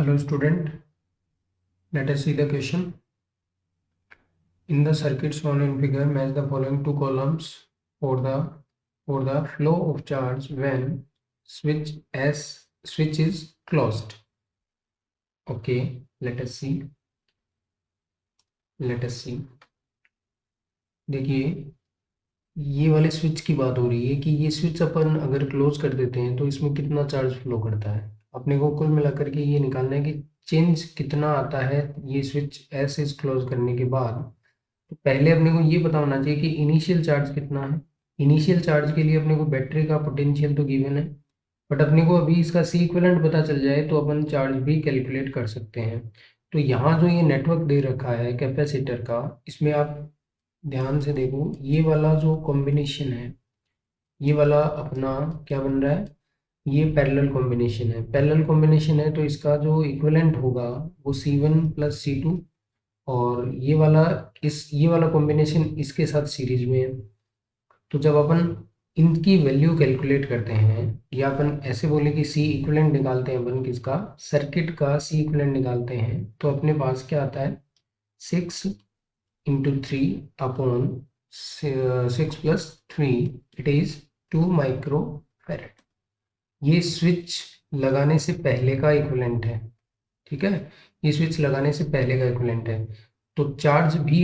Hello student, let us see the question. In the circuit shown in figure, match the following two columns for the flow of charge when switch is closed. Okay, let us see. देखिए, ये वाले switch की बात हो रही है कि ये स्विच अपन अगर क्लोज कर देते हैं तो इसमें कितना चार्ज फ्लो करता है। अपने को कुल मिलाकर के ये निकालना है कि चेंज कितना आता है ये स्विच एस इज क्लोज करने के बाद। तो पहले अपने को ये पता होना चाहिए कि इनिशियल चार्ज कितना है। इनिशियल चार्ज के लिए अपने को बैटरी का पोटेंशियल तो गिवन है, बट अपने को अभी इसका सी इक्विवेलेंट पता चल जाए तो अपन चार्ज भी कैलकुलेट कर सकते हैं। तो यहाँ जो ये नेटवर्क दे रखा है कैपेसिटर का, इसमें आप ध्यान से देखो, ये वाला जो कॉम्बिनेशन है, ये वाला अपना क्या बन रहा है, ये पैरेलल कॉम्बिनेशन है। पैरेलल कॉम्बिनेशन है तो इसका जो इक्विवेलेंट होगा वो C1 प्लस C2, और ये वाला कॉम्बिनेशन इसके साथ सीरीज में है। तो जब अपन इनकी वैल्यू कैलकुलेट करते हैं, या अपन ऐसे बोले कि सी इक्विवेलेंट निकालते हैं, अपन किसका, सर्किट का सी इक्विवेलेंट निकालते हैं, तो अपने पास क्या आता है, 6 × 3/6 + 3, इट इज 2 माइक्रोफैरड। ये स्विच लगाने से पहले का इक्विवेलेंट है, ठीक है। ये स्विच लगाने से पहले का इक्विवेलेंट है। तो चार्ज भी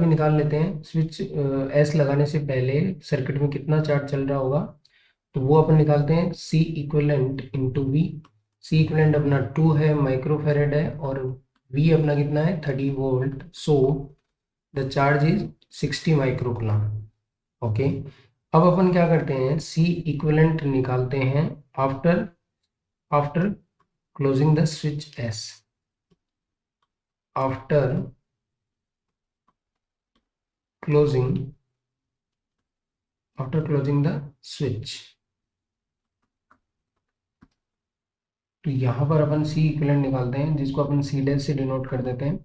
निकाल लेते हैं। स्विच एस लगाने से पहले सर्किट में कितना चार्ज चल रहा होगा, तो वो अपन निकालते हैं C equivalent into V. C equivalent अपना 2 है, माइक्रोफैरड है, और वी अपना कितना है, 30 volt. So the charge is 60 microcoulomb. Okay, अब अपन क्या करते हैं, सी इक्विवेलेंट निकालते हैं after closing the switch S. After closing the switch, तो यहाँ पर अपन सी इक्विवेलेंट निकालते हैं, जिसको अपन सी डैश से डिनोट कर देते हैं।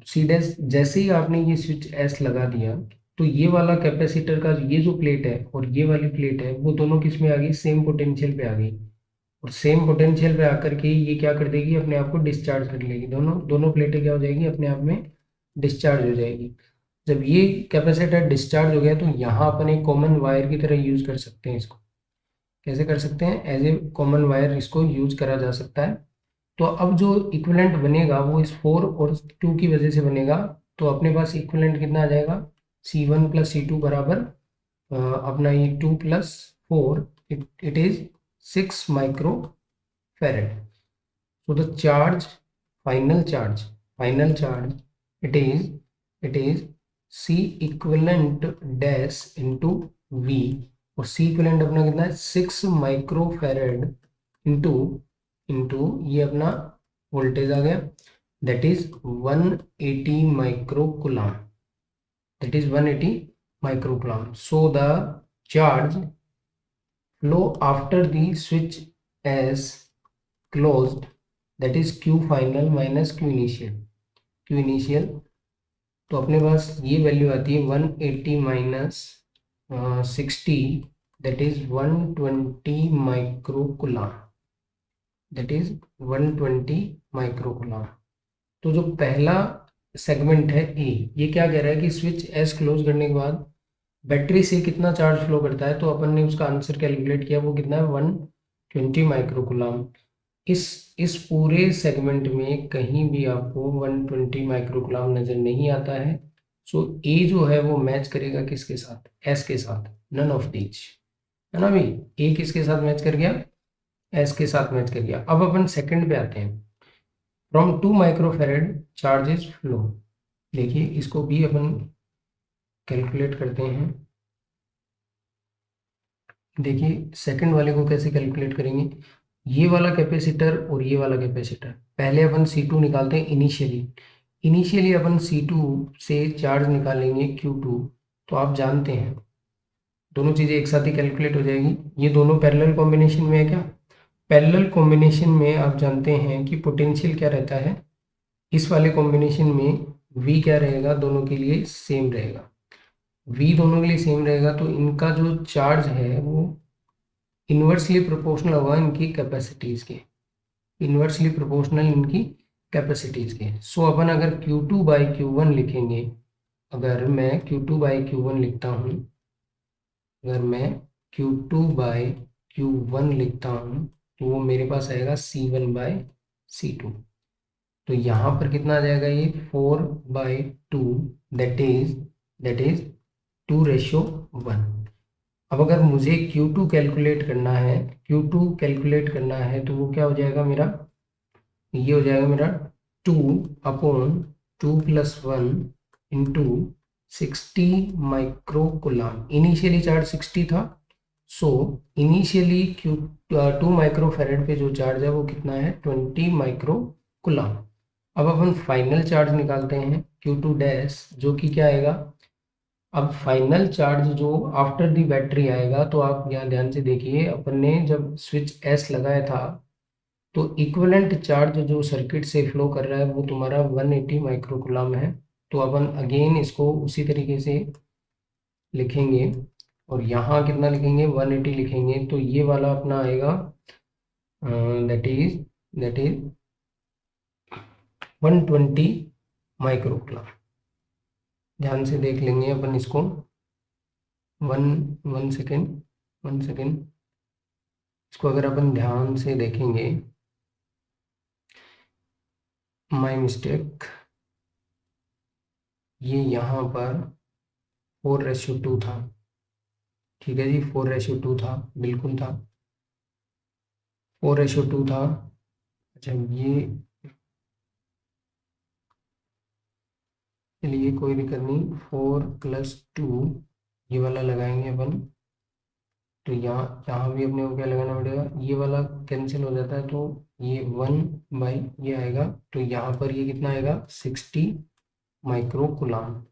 सी डैश, जैसे ही आपने ये स्विच एस लगा दिया, तो ये वाला कैपेसिटर का ये जो प्लेट है और ये वाली प्लेट है, वो दोनों किस में आ गई, सेम पोटेंशियल पे आ गई। और सेम पोटेंशियल पे आकर के ये क्या कर देगी, अपने आप को डिस्चार्ज कर लेगी। दोनों प्लेटें क्या हो जाएगी, अपने आप में डिस्चार्ज हो जाएगी। जब ये कैपेसिटर डिस्चार्ज हो गया, तो यहाँ अपन एक कॉमन वायर की तरह यूज कर सकते हैं इसको। कैसे कर सकते हैं, एज ए कॉमन वायर इसको यूज करा जा सकता है। तो अब जो इक्विवेलेंट बनेगा वो इस 4 और 2 की वजह से बनेगा। तो अपने पास इक्विवेलेंट कितना आ जाएगा, C1 + C2 बराबर अपना ये 2 + 4, it is 6 microfarad. so the charge final charge it is C equivalent dash into V, और C equivalent अपना कितना है, 6 माइक्रोफैरड इंटू ये अपना वोल्टेज आ गया, that is 180 microcoulomb. So the charge flow after the switch S closed, that is Q final minus Q initial। तो अपने पास ये वैल्यू आती है 180 माइनस 60, दैट इज 120 माइक्रोकूलम। तो जो पहला सेगमेंट है ए, ये क्या कह रहा है कि स्विच एस क्लोज करने के बाद बैटरी से कितना चार्ज फ्लो करता है, तो अपन ने उसका आंसर कैलकुलेट किया, वो कितना है, 120 माइक्रोकूलम। इस पूरे सेगमेंट में कहीं भी आपको 120 माइक्रोकूलम नजर नहीं आता है। सो ए जो है वो मैच करेगा किसके साथ, एस के साथ, नन ऑफ दीज, है ना भाई। ए किसके साथ मैच कर गया, एस के साथ मैच कर गया। अब अपन सेकंड पे आते हैं। फ्रॉम 2 माइक्रोफैरड चार्जेस फ्लो, देखिए इसको भी अपन कैलकुलेट करते हैं। देखिए सेकंड वाले को कैसे कैलकुलेट करेंगे, ये वाला कैपेसिटर और ये वाला कैपेसिटर, पहले अपन C2 निकालते हैं इनिशियली अपन C2 से चार्ज निकालेंगे Q2। तो आप जानते हैं दोनों चीज़ें एक साथ ही कैलकुलेट हो जाएगी। ये दोनों पैरेलल कॉम्बिनेशन में है क्या, पैरेलल कॉम्बिनेशन में आप जानते हैं कि पोटेंशियल क्या रहता है, इस वाले कॉम्बिनेशन में V क्या रहेगा, दोनों के लिए सेम रहेगा। V दोनों के लिए सेम रहेगा, तो इनका जो चार्ज है वो इन्वर्सली प्रोपोर्शनल होगा इनकी कैपेसिटीज के। इन्वर्सली प्रोपोर्शनल इनकी कैपेसिटीज के। सो अपन अगर Q2 बाई Q1 लिखेंगे, अगर मैं Q2 बाई Q1 लिखता हूँ, अगर मैं Q2 बाई Q1 लिखता हूँ तो वो मेरे पास आएगा C1 बाई C2। तो यहाँ पर कितना आ जाएगा, ये 4/2, दैट इज 2:1। अब अगर मुझे Q2 कैलकुलेट करना है, Q2 कैलकुलेट करना है तो वो क्या हो जाएगा मेरा, ये हो जाएगा मेरा 2/2+1 इंटू 60 माइक्रोकुलाम। इनिशियली चार्ज 60 था, सो इनिशियली Q 2 माइक्रोफेरेड पे जो चार्ज है वो कितना है, 20 माइक्रोकुलाम। अब अपन फाइनल चार्ज निकालते हैं Q2 डैश, जो कि क्या आएगा, अब फाइनल चार्ज जो आफ्टर दी बैटरी आएगा, तो आप यहाँ ध्यान से देखिए, अपन ने जब स्विच एस लगाया था तो इक्विवेलेंट चार्ज जो सर्किट से फ्लो कर रहा है वो तुम्हारा 180 माइक्रोकुलाम है। तो अपन अगेन इसको उसी तरीके से लिखेंगे, और यहाँ कितना लिखेंगे, 180 लिखेंगे, तो ये वाला अपना आएगा दैट इज 120 माइक्रोकुलाम। ध्यान से देख लेंगे अपन इसको, one one second, one second. इसको अगर अपन ध्यान से देखेंगे, माय मिस्टेक, ये यहाँ पर 4:2 था। ठीक है जी, 4:2 था, बिल्कुल था, 4:2 था। अच्छा, ये चलिए कोई दिक्कत नहीं, 4+2 ये वाला लगाएंगे अपन। तो यहाँ यहाँ भी अपने को क्या लगाना पड़ेगा, ये वाला कैंसिल हो जाता है, तो ये 1 बाई ये आएगा, तो यहाँ पर ये कितना आएगा, 60 माइक्रोकुलाम।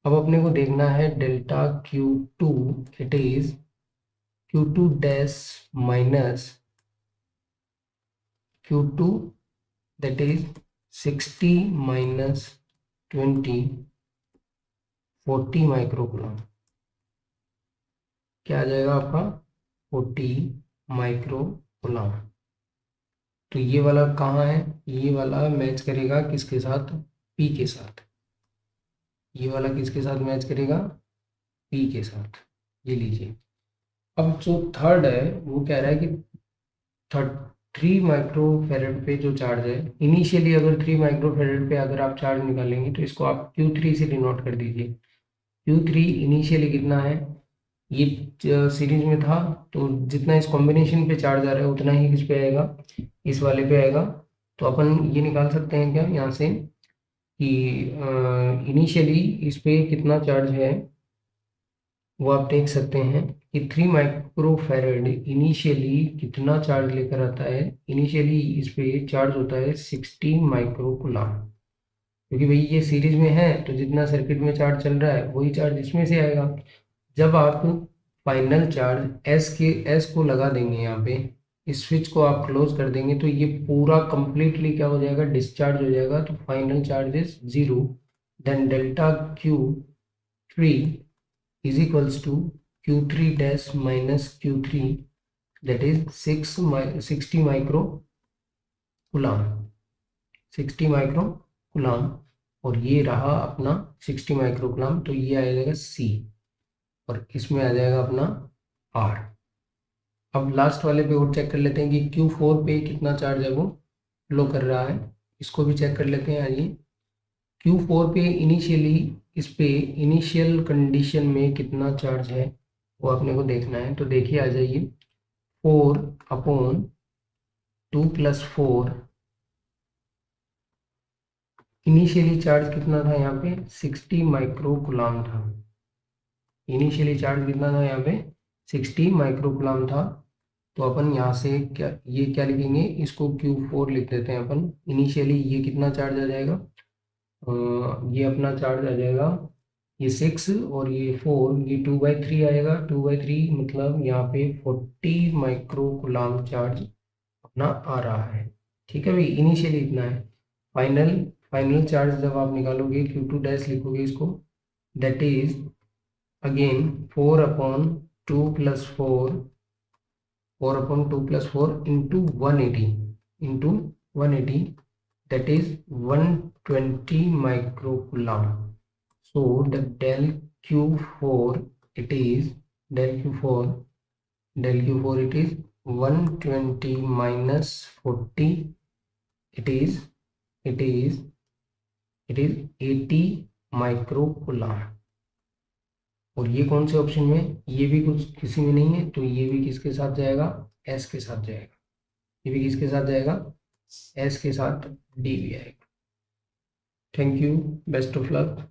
अब अपने को देखना है delta Q2, it is Q2 dash minus Q2, that is 60 minus 20, 40 microcoulomb. क्या आ जाएगा आपका, 40 माइक्रोकुलाम। तो ये वाला कहाँ है, ये वाला मैच करेगा किसके साथ, P के साथ। ये वाला किसके साथ मैच करेगा, P के साथ। ये लीजिए। अब जो थर्ड है वो कह रहा है कि 3 माइक्रोफेरेड पे जो चार्ज है, इनिशियली अगर 3 माइक्रोफेरेड पे अगर आप चार्ज निकालेंगे तो इसको आप Q3 से डिनोट कर दीजिए। Q3 इनिशियली कितना है, ये सीरीज में था, तो जितना इस कॉम्बिनेशन पे चार्ज आ रहा है उतना ही किस पे आएगा, इस वाले पे आएगा। तो अपन ये निकाल सकते हैं क्या यहाँ से कि इनिशियली इस पे कितना चार्ज है, वो आप देख सकते हैं कि 3 माइक्रोफेरेड इनिशियली कितना चार्ज लेकर आता है। इनिशियली इस पे चार्ज होता है 16 माइक्रोकुलाम, क्योंकि भाई ये सीरीज में है तो जितना सर्किट में चार्ज चल रहा है वही चार्ज इसमें से आएगा। जब आप फाइनल चार्ज एस को लगा देंगे यहाँ पे, इस स्विच को आप क्लोज कर देंगे, तो ये पूरा कंप्लीटली क्या हो जाएगा, डिस्चार्ज हो जाएगा। तो final charge is 0, then delta Q3 is equals to Q3 dash minus Q3, that is 60 micro कुलाम, 60 micro कुलाम। और ये रहा अपना 60 माइक्रो कुलाम, तो ये आ जाएगा C, और इसमें आ जाएगा अपना R। अब लास्ट वाले पे और चेक कर लेते हैं कि Q4 पे कितना चार्ज है वो फ्लो कर रहा है, इसको भी चेक कर लेते हैं। आइए, Q4 पे इनिशियली, इस पे इनिशियल कंडीशन में कितना चार्ज है वो अपने को देखना है। तो देखिए, आ जाइए, 4/2+4, इनिशियली चार्ज कितना था यहाँ पे, 60 माइक्रोकुलाम था। इनिशियली चार्ज कितना था यहाँ पे, 60 माइक्रोकुलाम था। तो अपन यहाँ से क्या, ये क्या लिखेंगे, इसको Q4 लिख देते हैं अपन। इनिशियली ये कितना चार्ज आ जाएगा, ये अपना चार्ज आ जाएगा, ये 6 और ये 4, ये 2/3 आएगा। 2/3 मतलब यहाँ पे 40 माइक्रोकुलाम चार्ज अपना आ रहा है। ठीक है भाई, इनिशियली इतना है। फाइनल फाइनल चार्ज जब आप निकालोगे, Q2 डैश लिखोगे इसको, that is again 4/2+4, 4/2+4 into 180 into 180, that is 120 microcoulomb. So the del q4 it is del q4 it is 120 minus 40, it is 80 microcoulomb. और ये कौन से ऑप्शन में, ये भी कुछ किसी में नहीं है, तो ये भी किसके साथ जाएगा, एस के साथ जाएगा। ये भी किसके साथ जाएगा, एस के साथ, डी भी आएगा। Thank you, best of luck.